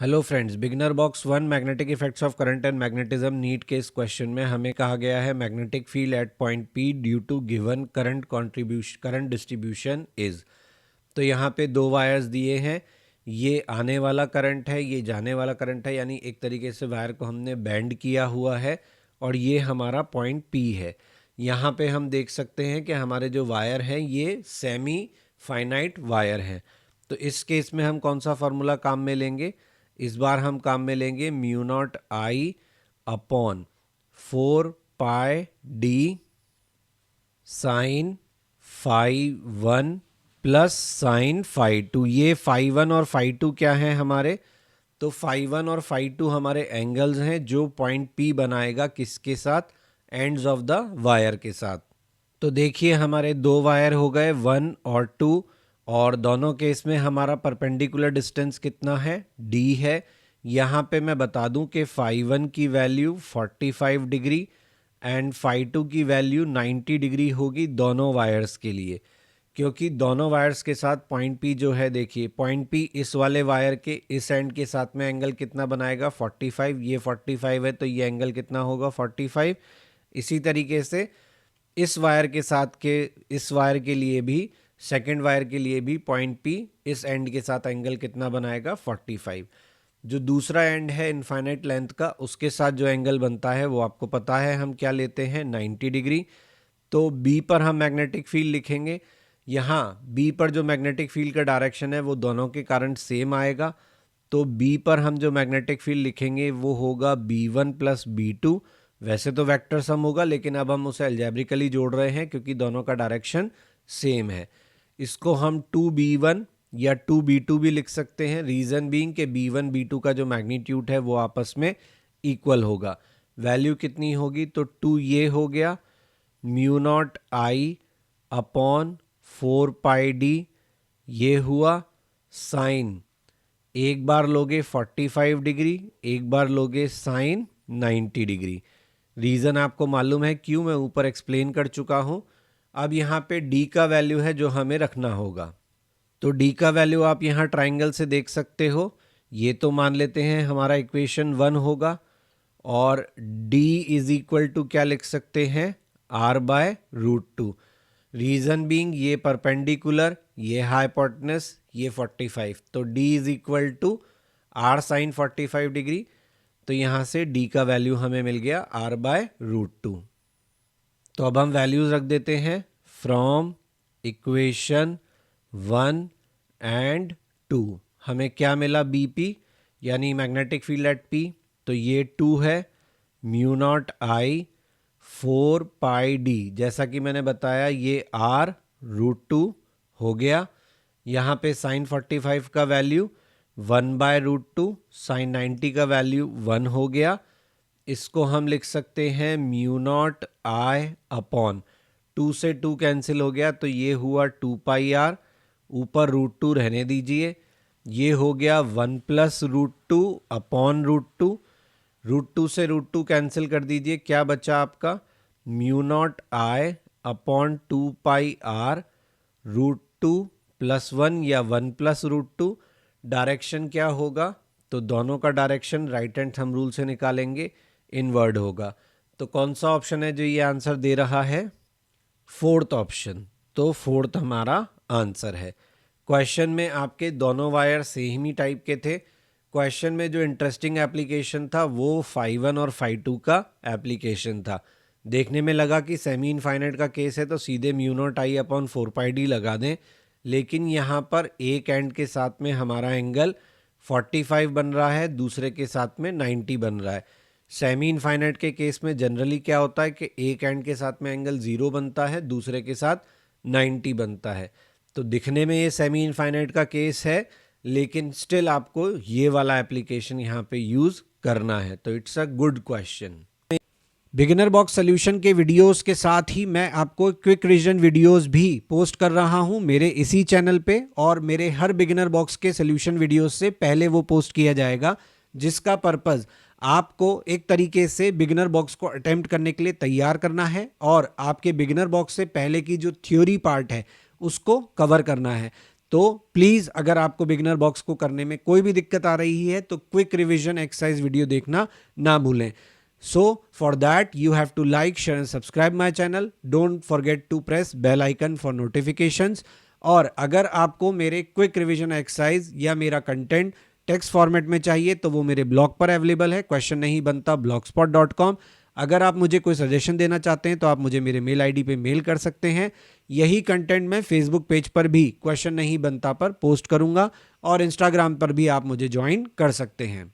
Hello friends, beginner box one magnetic effects of current and magnetism NEET के इस question में हमें कहा गया है magnetic field at point p due to given current distribution is. तो यहाँ पे दो वायर्स दिए हैं, ये आने वाला करंट है, ये जाने वाला करंट है, यानी एक तरीके से वायर को हमने बैंड किया हुआ है और ये हमारा पॉइंट पी है। यहाँ पे हम देख सकते हैं कि हमारे जो वायर हैं ये सेमी फाइनाइट वायर हैं। तो इस केस में हम कौन सा फार्मूला काम में लेंगे? इस बार हम काम में लेंगे mu naught I upon 4πd sine phi one plus sine phi two. ये फाई वन और फाई टू क्या है हमारे? तो फाई वन और फाई टू हमारे एंगल्स हैं जो पॉइंट पी बनाएगा किसके साथ? एंड्स ऑफ द वायर के साथ। तो देखिए हमारे दो वायर हो गए, वन और टू, और दोनों केस में हमारा परपेंडिकुलर डिस्टेंस कितना है? डी है। यहाँ पे मैं बता दूं कि फाई वन की value 45 degree and phi two की वैल्यू 90 डिग्री होगी दोनों वायर्स के लिए, क्योंकि दोनों वायर्स के साथ पॉइंट पी जो है, देखिए पॉइंट पी इस वाले वायर के इस एंड के साथ में एंगल कितना बनाएगा? 45। ये 45 है तो ये एंगल कितना होगा? 45। इसी तरीके से इस वायर के साथ के इस वायर के लिए भी, सेकेंड वायर के लिए भी पॉइंट पी इस एंड के साथ एंगल कितना बनाएगा? 45। जो दूसरा एंड है इनफाइनाइट लेंथ का, उसके साथ जो एंगल बनता है वो आपको पता है, हम क्या लेते हैं? 90 डिग्री। तो बी पर हम मैग्नेटिक फील्ड लिखेंगे। यहाँ बी पर जो मैग्नेटिक फील्ड का डायरेक्शन है वो दोनों के कारण सेम आएगा। तो बी पर हम जो मैग्नेटिक फील्ड लिखेंगे वो होगा B1 प्लस B2। वैसे तो वेक्टर सम होगा, लेकिन अब हम उसे अलजेब्रिकली जोड़ रहे हैं क्योंकि दोनों का डायरेक्शन सेम है। इसको हम 2B1 या 2B2 भी लिख सकते हैं, रीज़न बीइंग कि B1 B2 का जो मैग्नीट्यूड है वो आपस में इक्वल होगा। वैल्यू कितनी होगी? तो 2 ये हो गया mu naught I upon 4πd, ये हुआ साइन, एक बार लोगे 45 डिग्री, एक बार लोगे साइन 90 डिग्री। रीज़न आपको मालूम है क्यों, मैं ऊपर एक्सप्लेन कर चुका हूँ। अब यहाँ पे d का वैल्यू है जो हमें रखना होगा। तो d का वैल्यू आप यहाँ ट्राइंगल से देख सकते हो। ये तो मान लेते हैं हमारा इक्वेशन 1 होगा, और d इज इक्वल टू क्या लिख सकते हैं? r/√2। रीज़न बीइंग ये परपेंडिकुलर, ये हाइपोटेनस, ये 45, तो d is equal to r sine 45 degree. तो यहाँ से d का वैल्यू हमें मिल गया r/√2। तो अब हम वैल्यूज रख देते हैं फ्रॉम इक्वेशन 1 एंड 2। हमें क्या मिला? BP यानी मैग्नेटिक फील्ड एट P, तो ये 2 है म्यू नॉट आई 4πd, जैसा कि मैंने बताया ये r√2 हो गया। यहाँ पे साइन 45 का वैल्यू 1/√2, साइन 90 का वैल्यू 1 हो गया। इसको हम लिख सकते हैं म्यू नॉट आई अपॉन 2 से 2 कैंसिल हो गया, तो ये हुआ 2πr, ऊपर √2 रहने दीजिए, ये हो गया 1 प्लस √2 अपॉन √2। √2 से √2 कैंसिल कर दीजिए, क्या बचा आपका? Mu naught I upon 2πr √2 plus 1 या 1 प्लस √2। डायरेक्शन क्या होगा? तो दोनों का direction right hand thumb rule से निकालेंगे, इनवर्ड होगा। तो कौन सा ऑप्शन है जो ये आंसर दे रहा है? Fourth option. तो फोर्थ हमारा आंसर है। क्वेश्चन में आपके दोनों वायर सेम ही टाइप के थे। क्वेश्चन में जो इंटरेस्टिंग एप्लीकेशन था वो फाई वन और फाई टू का एप्लीकेशन था। देखने में लगा कि सेमी इनफाइनाइट का केस है तो सीधे mu naught I upon 4πd लगा दें, लेकिन यहाँ पर एक एंड के साथ में हमारा एंगल 45 बन रहा है, दूसरे के साथ में 90 बन रहा है। सेमी इनफाइनाइट के केस में जनरली क्या होता है कि एक एंड के साथ में एंगल 0 बनता है, दूसरे के साथ 90 बनता है। तो दिखने में ये सेमी इनफाइनाइट का केस है, लेकिन स्टिल आपको ये वाला एप्लीकेशन यहाँ पे यूज़ करना है। तो it's a good question. Beginner box solution के वीडियोस के साथ ही मैं आपको क्विक रिवीजन वीडियोस भी पोस्ट कर रहा हूं मेरे इसी चैनल पे, और मेरे हर बिगिनर बॉक्स के सॉल्यूशन वीडियोस से पहले वो पोस्ट किया जाएगा, जिसका पर्पस आपको एक तरीके से बिगिनर बॉक्स को अटेम्प्ट करने के लिए तैयार करना है और आपके बिगिनर बॉक्स से पहले की जो थ्योरी पार्ट है उसको कवर करना है, तो प्लीज़ अगर आपको बिगिनर बॉक्स को करने में कोई भी दिक्कत आ रही है तो क्विक रिवीजन एक्सरसाइज वीडियो देखना ना भूलें. So for that you have to like, share and subscribe my channel. Don't forget to press bell icon for notifications. और अगर आपको मेरे क्विक रिवीजन एक्सरसाइज या मेरा कंटेंट टेक्स्ट फॉर्मेट में चाहिए तो वो मेरे ब्लॉग पर अवेलेबल है, क्वेश्चन नहीं बनता blogspot.com. अगर आप मुझे कोई सजेशन देना चाहते हैं तो आप मुझे मेरे मेल आईडी पे मेल कर सकते हैं. यही कंटेंट मैं फेसबुक पेज पर भी क्वेश्चन नहीं बनता पर पोस्ट करूंगा और इंस्टाग्राम पर भी आप मुझे ज्वाइन कर सकते हैं.